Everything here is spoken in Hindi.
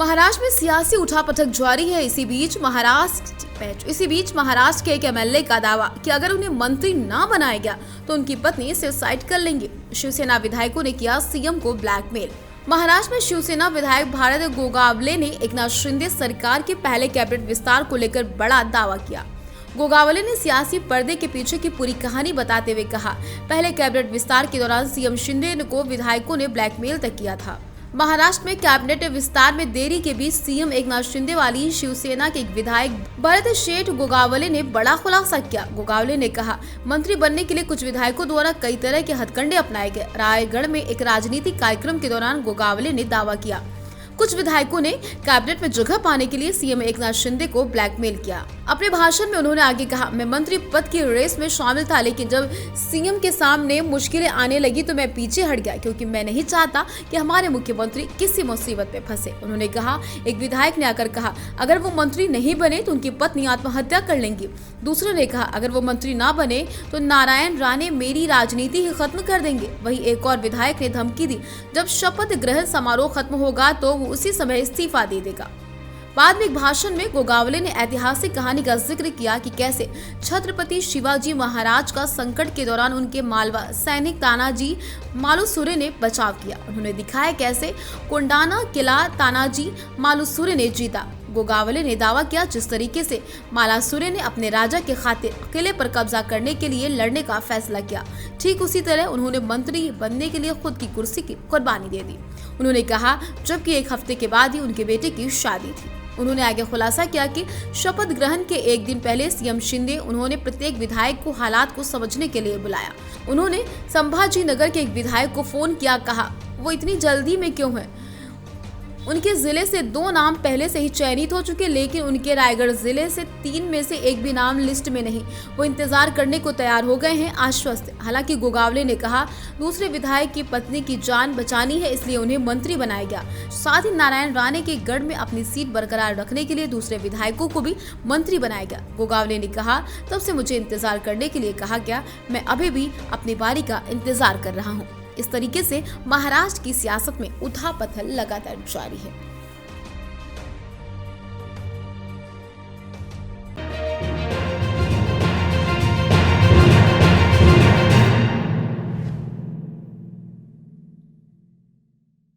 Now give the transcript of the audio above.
महाराष्ट्र में सियासी उठापटक जारी है। इसी बीच महाराष्ट्र के एक एमएलए का दावा कि अगर उन्हें मंत्री ना बनाया गया तो उनकी पत्नी सुसाइड कर लेंगे। शिवसेना विधायकों ने किया सीएम को ब्लैकमेल। महाराष्ट्र में शिवसेना विधायक भारत गोगावले ने एकनाथ शिंदे सरकार के पहले कैबिनेट विस्तार को लेकर बड़ा दावा किया। गोगावले ने सियासी पर्दे के पीछे की पूरी कहानी बताते हुए कहा, पहले कैबिनेट विस्तार के दौरान सीएम शिंदे को विधायकों ने ब्लैकमेल तक किया था। महाराष्ट्र में कैबिनेट विस्तार में देरी के बीच सीएम एकनाथ शिंदे वाली शिवसेना के एक विधायक भरत शेठ गोगावले ने बड़ा खुलासा किया। गोगावले ने कहा, मंत्री बनने के लिए कुछ विधायकों द्वारा कई तरह के हथकंडे अपनाए गए। रायगढ़ में एक राजनीतिक कार्यक्रम के दौरान गोगावले ने दावा किया, कुछ विधायकों ने कैबिनेट में जगह पाने के लिए सीएम एकनाथ शिंदे को ब्लैकमेल किया। अपने भाषण में उन्होंने आगे कहा, मैं मंत्री पद की रेस में शामिल था, लेकिन जब सीएम के सामने मुश्किलें आने लगी तो मैं पीछे हट गया, क्योंकि मैं नहीं चाहता कि हमारे मुख्यमंत्री किसी मुसीबत में फंसे। उन्होंने कहा, एक विधायक ने आकर कहा, अगर वो मंत्री नहीं बने तो उनकी पत्नी आत्महत्या कर लेंगी। दूसरे ने कहा, अगर वो मंत्री ना बने तो नारायण राणे मेरी राजनीति ही खत्म कर देंगे। वहीं एक और विधायक ने धमकी दी, जब शपथ ग्रहण समारोह खत्म होगा तो वो उसी समय इस्तीफा दे देगा। बाद में एक भाषण में गोगावले ने ऐतिहासिक कहानी का जिक्र किया कि कैसे छत्रपति शिवाजी महाराज का संकट के दौरान उनके मालवा सैनिक तानाजी मालुसुरे ने बचाव किया। उन्होंने दिखाया कैसे कोंडाना किला तानाजी मालुसुरे ने जीता। गोगावले ने दावा किया, जिस तरीके से मालुसुरे ने अपने राजा के खातिर किले पर कब्जा करने के लिए लड़ने का फैसला किया, ठीक उसी तरह उन्होंने मंत्री बनने के लिए खुद की कुर्सी की कुर्बानी दे दी। उन्होंने कहा, जबकि एक हफ्ते के बाद ही उनके बेटे की शादी थी। उन्होंने आगे खुलासा किया कि शपथ ग्रहण के एक दिन पहले सीएम शिंदे उन्होंने प्रत्येक विधायक को हालात को समझने के लिए बुलाया। उन्होंने संभाजी नगर के एक विधायक को फोन किया, कहा वो इतनी जल्दी में क्यों है। उनके जिले से 2 नाम पहले से ही चयनित हो चुके, लेकिन उनके रायगढ़ जिले से 3 में से एक भी नाम लिस्ट में नहीं। वो इंतजार करने को तैयार हो गए हैं, आश्वस्त। हालांकि गोगावले ने कहा, दूसरे विधायक की पत्नी की जान बचानी है, इसलिए उन्हें मंत्री बनाया गया। साथ ही नारायण राणे के गढ़ में अपनी सीट बरकरार रखने के लिए दूसरे विधायकों को भी मंत्री बनाया गया। गोगावले ने कहा, तब से मुझे इंतजार करने के लिए कहा गया, मैं अभी भी अपनी बारी का इंतजार कर रहा हूँ। इस तरीके से महाराष्ट्र की सियासत में उठापतल लगातार जारी है।